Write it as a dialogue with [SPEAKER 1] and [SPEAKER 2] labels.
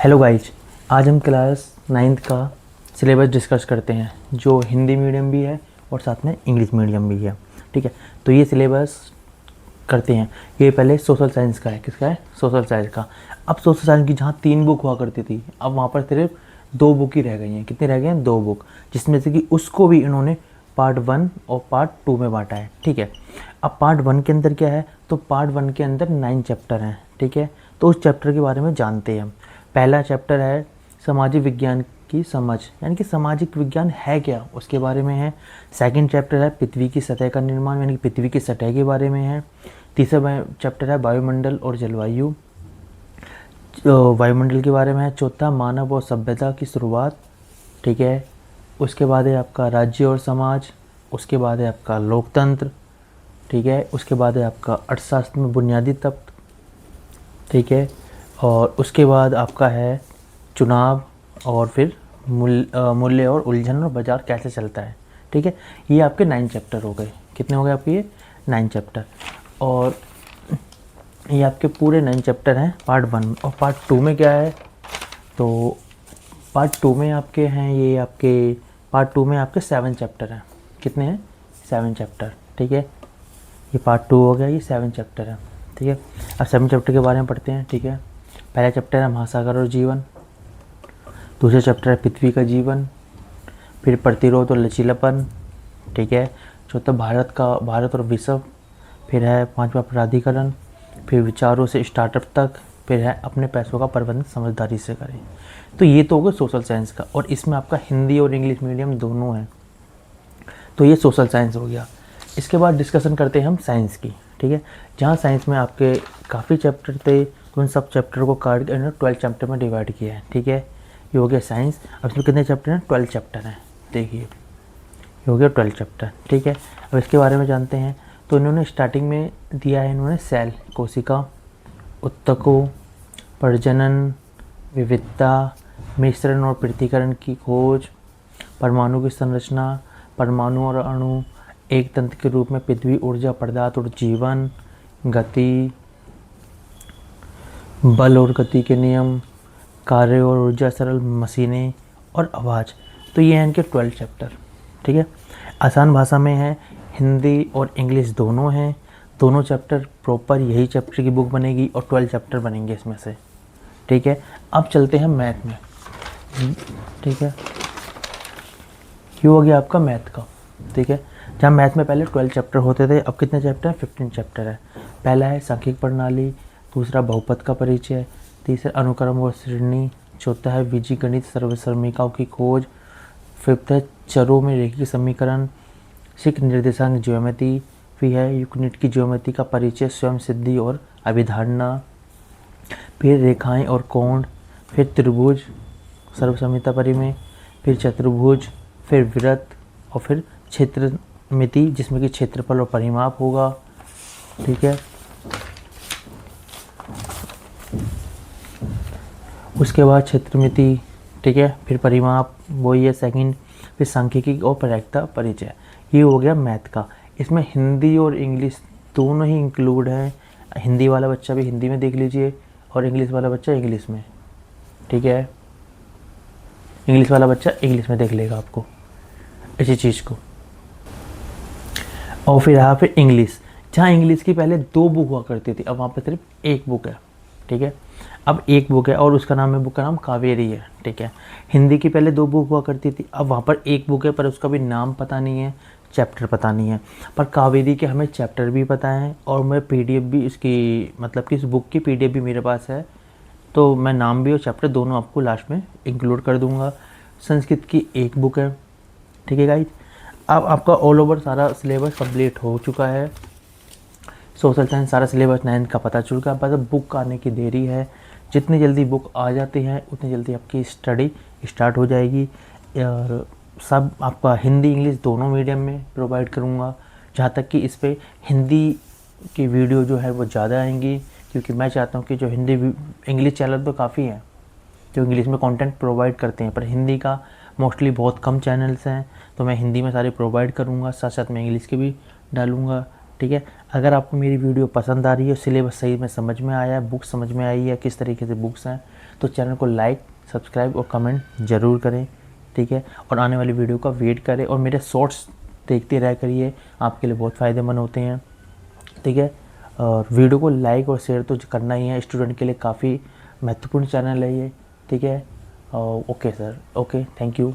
[SPEAKER 1] Hello guys, आज हम class 9th का सिलेबस डिस्कस करते हैं जो हिंदी मीडियम भी है और साथ में इंग्लिश मीडियम भी है। ठीक है, तो ये सिलेबस करते हैं। ये पहले सोशल साइंस का है। किसका है? सोशल साइंस का। अब सोशल साइंस की जहाँ 3 बुक हुआ करती थी, अब वहाँ पर सिर्फ 2 बुक ही रह गई हैं। कितनी रह गई हैं? 2 बुक, जिसमें से कि उसको भी इन्होंने पार्ट 1 और पार्ट 2 में बांटा है। ठीक है, अब पार्ट 1 के अंदर क्या है? तो पार्ट 1 के अंदर 9 चैप्टर हैं। ठीक है, तो उस चैप्टर के बारे में जानते हैं हम। पहला चैप्टर है सामाजिक विज्ञान की समझ, यानी कि सामाजिक विज्ञान है क्या, उसके बारे में है। सेकंड चैप्टर है पृथ्वी की सतह का निर्माण, यानी कि पृथ्वी की सतह के बारे में है। तीसरा चैप्टर है वायुमंडल और जलवायु, वायुमंडल के बारे में है। चौथा मानव और सभ्यता की शुरुआत। ठीक है, उसके बाद है आपका राज्य और समाज। उसके बाद है आपका लोकतंत्र। ठीक है, उसके बाद है आपका अर्थशास्त्र में बुनियादी तत्व। ठीक है, और उसके बाद आपका है चुनाव, और फिर मूल्य और उलझन और बाज़ार कैसे चलता है। ठीक है, ये आपके 9 चैप्टर हो गए। कितने हो गए आपके? ये 9 चैप्टर। और ये आपके पूरे 9 चैप्टर हैं पार्ट 1। और पार्ट 2 में क्या है? तो पार्ट 2 में आपके हैं, ये आपके पार्ट 2 में आपके 7 चैप्टर हैं। कितने हैं? 7 चैप्टर। ठीक है, ये पार्ट 2 हो गया, ये 7 चैप्टर है। ठीक है, अब 7 चैप्टर के बारे में पढ़ते हैं। ठीक है, पहला चैप्टर है महासागर और जीवन। दूसरा चैप्टर है पृथ्वी का जीवन। फिर प्रतिरोध और लचीलापन। ठीक है, चौथा भारत और विश्व। फिर है 5वां प्राधिकरण। फिर विचारों से स्टार्टअप तक। फिर है अपने पैसों का प्रबंधन समझदारी से करें। तो ये तो हो गया सोशल साइंस का, और इसमें आपका हिंदी और इंग्लिश मीडियम दोनों है। तो ये सोशल साइंस हो गया। इसके बाद डिस्कशन करते हैं हम साइंस की। ठीक है, जहाँ साइंस में आपके काफ़ी चैप्टर थे, तो उन सब चैप्टर को काट के 12 चैप्टर में डिवाइड किया है। ठीक है, ये हो गया साइंस। अब इसमें कितने चैप्टर हैं? 12 चैप्टर हैं। देखिए, ये हो गया 12 चैप्टर। ठीक है, अब इसके बारे में जानते हैं। तो इन्होंने स्टार्टिंग में दिया है, इन्होंने सेल, कोशिका, उत्तकों, प्रजनन, विविधता, मिश्रण और पृथक्करण की खोज, परमाणु की संरचना, परमाणु और अणु, एक तंत्र के रूप में पृथ्वी, ऊर्जा, पदार्थ और जीवन, गति, बल और गति के नियम, कार्य और ऊर्जा, सरल मशीनें और आवाज़। तो ये हैं इनके 12 चैप्टर। ठीक है, आसान भाषा में है, हिंदी और इंग्लिश दोनों हैं। दोनों चैप्टर प्रॉपर यही चैप्टर की बुक बनेगी और 12 चैप्टर बनेंगे इसमें से। ठीक है, अब चलते हैं मैथ में। ठीक है, ये हो गया आपका मैथ का। ठीक है, जहाँ मैथ में पहले 12 चैप्टर होते थे, अब कितने चैप्टर हैं? 15 चैप्टर है। पहला है सांख्यिक प्रणाली। दूसरा बहुपद का परिचय। तीसरा अनुक्रम और श्रेणी। चौथा है बीजगणित सर्वसमीकाओं की खोज। फिफ्थ है चरों में रेखीय समीकरण। सिक्स निर्देशांक ज्योमेट्री। फिर है यूक्लिड की ज्योमेट्री का परिचय, स्वयं सिद्धि और अभिधारणा। फिर रेखाएं और कोण। फिर त्रिभुज सर्वसम्मता परिमेय। फिर चतुर्भुज। फिर वृत्त, और फिर क्षेत्रमिति, जिसमें कि क्षेत्रफल और परिमाप होगा। ठीक है, उसके बाद क्षेत्रमिति। ठीक है, फिर परिमाप, वही है सेकंड। फिर सांख्यिकी और प्रायिकता परिचय। ये हो गया मैथ का। इसमें हिंदी और इंग्लिश दोनों ही इंक्लूड है। हिंदी वाला बच्चा भी हिंदी में देख लीजिए, और इंग्लिश वाला बच्चा इंग्लिश में। ठीक है, इंग्लिश वाला बच्चा इंग्लिश में देख लेगा आपको इसी चीज़ को। और फिर यहाँ पे इंग्लिश, जहाँ इंग्लिश की पहले 2 बुक हुआ करती थी, अब वहाँ पे सिर्फ 1 बुक है। ठीक है, अब 1 बुक है, और उसका नाम है, बुक का नाम कावेरी है। ठीक है, हिंदी की पहले 2 बुक हुआ करती थी, अब वहाँ पर 1 बुक है, पर उसका भी नाम पता नहीं है, चैप्टर पता नहीं है। पर कावेरी के हमें चैप्टर भी पता है, और मैं PDF भी इसकी, मतलब कि इस बुक की PDF भी मेरे पास है। तो मैं नाम भी और चैप्टर दोनों आपको लास्ट में इंक्लूड कर दूंगा। संस्कृत की 1 बुक है। ठीक है गाइज, अब आपका ऑल ओवर सारा सिलेबस कंप्लीट हो चुका है। सोशल साइंस सारा सिलेबस 9th का पता चुका है, बस अब बुक आने की देरी है। जितनी जल्दी बुक आ जाती है उतनी जल्दी आपकी स्टडी स्टार्ट हो जाएगी। और सब आपका हिंदी इंग्लिश दोनों मीडियम में प्रोवाइड करूँगा। जहाँ तक कि इस पर हिंदी की वीडियो जो है वो ज़्यादा आएंगी, क्योंकि मैं चाहता हूँ कि जो हिंदी इंग्लिश चैनल तो काफ़ी हैं जो इंग्लिश में कंटेंट प्रोवाइड करते हैं, पर हिंदी का मोस्टली बहुत कम चैनल्स हैं। तो मैं हिंदी में सारे प्रोवाइड करूँगा, साथ साथ में इंग्लिश के भी डालूँगा। ठीक है। अगर आपको मेरी वीडियो पसंद आ रही है, सिलेबस सही में समझ में आया है, बुक समझ में आई है, किस तरीके से बुक्स हैं, तो चैनल को लाइक, सब्सक्राइब और कमेंट ज़रूर करें, ठीक है। और आने वाली वीडियो का वेट करें और मेरे शॉर्ट्स देखते रह करिए, आपके लिए बहुत फ़ायदेमंद होते हैं, ठीक है। और वीडियो को लाइक और शेयर तो करना ही है, स्टूडेंट के लिए काफ़ी महत्वपूर्ण चैनल है ये, ठीक है। Okay sir, okay, thank you.